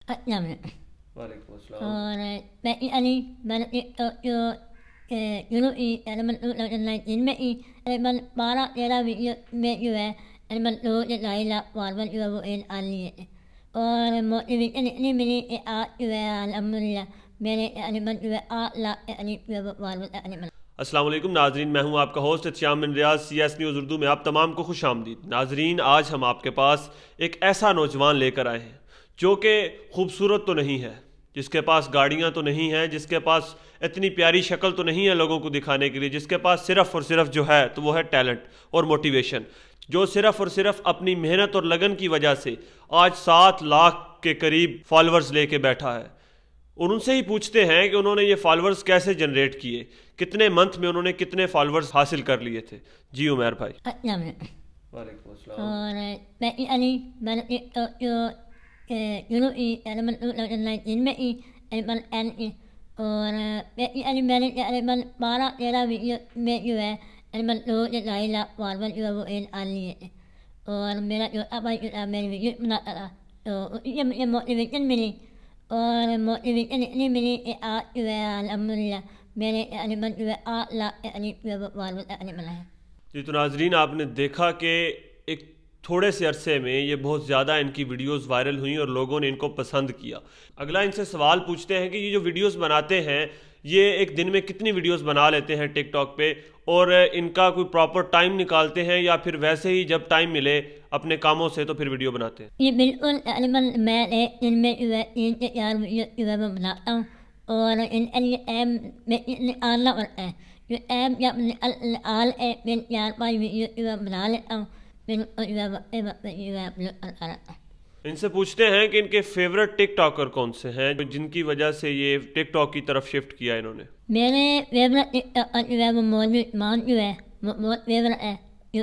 वालेकुम अस्सलाम। और मैं अली मैंने जिनमें मन 12-13 वीडियो में जो है मन वो आलिए और मोटिवेशन इतनी मिली कि आज जो है अल्हम्दुलिल्लाह मेरे मन जो है 8 लाख अस्सलाम वालेकुम नाजरीन, मैं हूं आपका होस्ट अहतेशाम बिन रियाज CS न्यूज़ उर्दू में आप तमाम को खुश आमदीद। नाजरीन, आज हम आपके पास एक ऐसा नौजवान लेकर आए हैं जो कि खूबसूरत तो नहीं है, जिसके पास गाड़ियां तो नहीं हैं, जिसके पास इतनी प्यारी शक्ल तो नहीं है लोगों को दिखाने के लिए, जिसके पास सिर्फ़ और सिर्फ जो है तो वो है टैलेंट और मोटिवेशन, जो सिर्फ़ और सिर्फ अपनी मेहनत और लगन की वजह से आज 7 लाख के करीब फॉलोअर्स लेके बैठा है। उनसे ही पूछते हैं कि उन्होंने ये फॉलोअर्स कैसे जनरेट किए, कितने मंथ में उन्होंने कितने फॉलोअर्स हासिल कर लिए थे। जी उमैर भाई। वालेकुम अस्सलाम। और मैं अली मैंने मैंने 12-13 वीडियो में जो है और मेरा जो मेरी वीडियो बनाता था तो ये मुझे मोटिवेशन मिली और मोटिवेशन इतनी मिली कि आज जो है अल्हम्दुलिल्लाह मेरे जो है 8 लाख बनाए। जी तो नाजरीन, आपने देखा कि एक थोड़े से अरसे में ये बहुत ज़्यादा इनकी वीडियोस वायरल हुई और लोगों ने इनको पसंद किया। अगला इनसे सवाल पूछते हैं कि ये जो वीडियोस बनाते हैं ये एक दिन में कितनी वीडियोस बना लेते हैं टिकटॉक पे, और इनका कोई प्रॉपर टाइम निकालते हैं या फिर वैसे ही जब टाइम मिले अपने कामों से तो फिर वीडियो बनाते हैं? ये बिल्कुल मैं एक दिन में 3 से 4 वीडियो बनाता हूँ और इतने आना पड़ता है जो ऐप जब आल 4-5 वीडियो बना लेता हूँ। इनसे पूछते हैं कि इनके फेवरेट टिकटॉकर कौन से हैं जिनकी वजह से ये टिकटॉक की तरफ शिफ्ट किया इन्होंने। मेरे फेवरेट टिकटॉकर जो है वो मौजूद मान जो है वो बहुत फेवरेट है, जो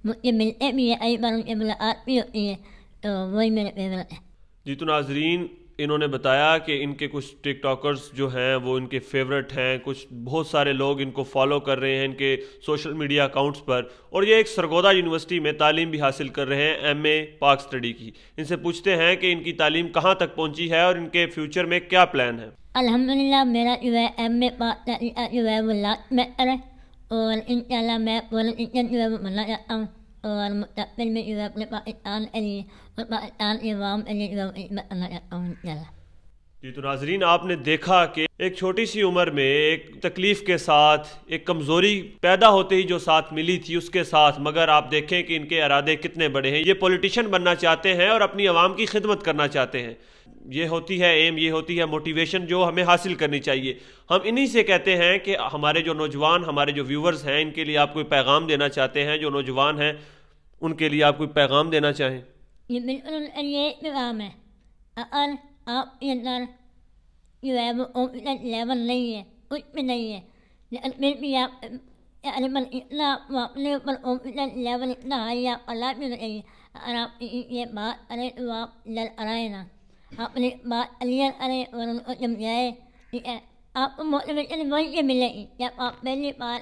मुझे मिलते भी है, कई बार उनकी मुलाकात भी होती है, तो वही मेरे फेवरेट है। जी तो नाजरीन, इन्होंने बताया कि इनके कुछ टिकटॉकर्स जो हैं वो इनके फेवरेट हैं, कुछ बहुत सारे लोग इनको फॉलो कर रहे हैं इनके सोशल मीडिया अकाउंट्स पर, और ये एक सरगोदा यूनिवर्सिटी में तालीम भी हासिल कर रहे हैं, MA पाक स्टडी की। इनसे पूछते हैं कि इनकी तालीम कहाँ तक पहुँची है और इनके फ्यूचर में क्या प्लान है। अल्हम्दुलिल्लाह मेरा जो है MA पाक स्टडी जो है वो लाख में है और इंशाल्लाह मैं पॉलिटिशियन जो है वो बनना चाहता हूँ और मुस्तक़बिल में जो है अपने पाकिस्तान के लिए और पाकिस्तान के अवाम के लिए जो है बनना चाहता हूँ इंशाल्लाह। जी तो नाजरीन, आपने देखा कि एक छोटी सी उम्र में एक तकलीफ के साथ, एक कमज़ोरी पैदा होते ही जो साथ मिली थी उसके साथ, मगर आप देखें कि इनके इरादे कितने बड़े हैं। ये पॉलिटिशियन बनना चाहते हैं और अपनी आवाम की खिदमत करना चाहते हैं। ये होती है एम, ये होती है मोटिवेशन जो हमें हासिल करनी चाहिए। हम इन्हीं से कहते हैं कि हमारे जो नौजवान, हमारे जो व्यूवर्स हैं, इनके लिए आप कोई पैगाम देना चाहते हैं, जो नौजवान हैं उनके लिए आप कोई पैगाम देना चाहें? ये बिल्कुल ये पैगाम है, अगर आपके अंदर जो है वो कॉन्फिडेंस लेवल नहीं है, कुछ भी नहीं है, लेकिन फिर भी आप इतना अपने ऊपर कॉन्फिडेंस लेवल इतना हाई आप अल्लाह भी नहीं, अगर आप ये बात करें तो आप लड़ाए ना, अपनी बात क्लियर करें और उनको समझाए, ठीक है। आपको मोटिवेशन वही से मिलेगी जब आप पहली बार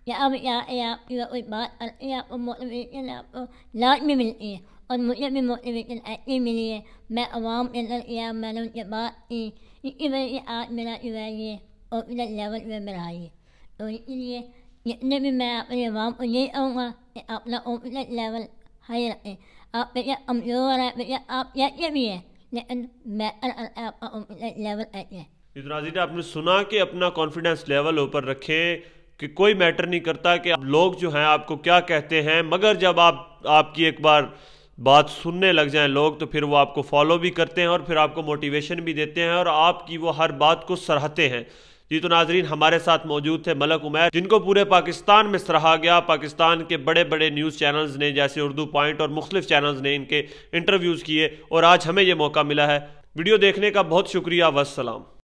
या अब आप कोई बात करते हैं, आपको मोटिवेशन आपको लाजमी मिलती है और मुझे भी मोटिवेशन ऐसी मिली है। मैं आवाम के अंदर किया, मैंने उनके बात की, इसी वजह से आज मेरा जो है ये कॉन्फिडेंस लेवल में मेरा हाई है। तो इसलिए जितने भी मैं अपनी आवाम को यही कहूँगा कि अपना कॉन्फिडेंस लेवल हाई रखें। आप बेटा कमज़ोर है, बेटा आप जैसे भी है, लेकिन मैं आपका कॉन्फिडेंस लेवल ऐसे है। नाज़रीन, आपने सुना कि अपना कॉन्फिडेंस लेवल ऊपर रखें कि कोई मैटर नहीं करता कि लोग जो हैं आपको क्या कहते हैं, मगर जब आपकी एक बार बात सुनने लग जाएं लोग तो फिर वो आपको फॉलो भी करते हैं और फिर आपको मोटिवेशन भी देते हैं और आपकी वो हर बात को सराहते हैं। जी तो नाजरीन, हमारे साथ मौजूद थे मलिक उमैर, जिनको पूरे पाकिस्तान में सराहा गया। पाकिस्तान के बड़े बड़े न्यूज़ चैनल्स ने जैसे उर्दू पॉइंट और मुख्तलिफ चैनल्स ने इनके इंटरव्यूज़ किए और आज हमें ये मौका मिला है। वीडियो देखने का बहुत शुक्रिया। वस्सलाम।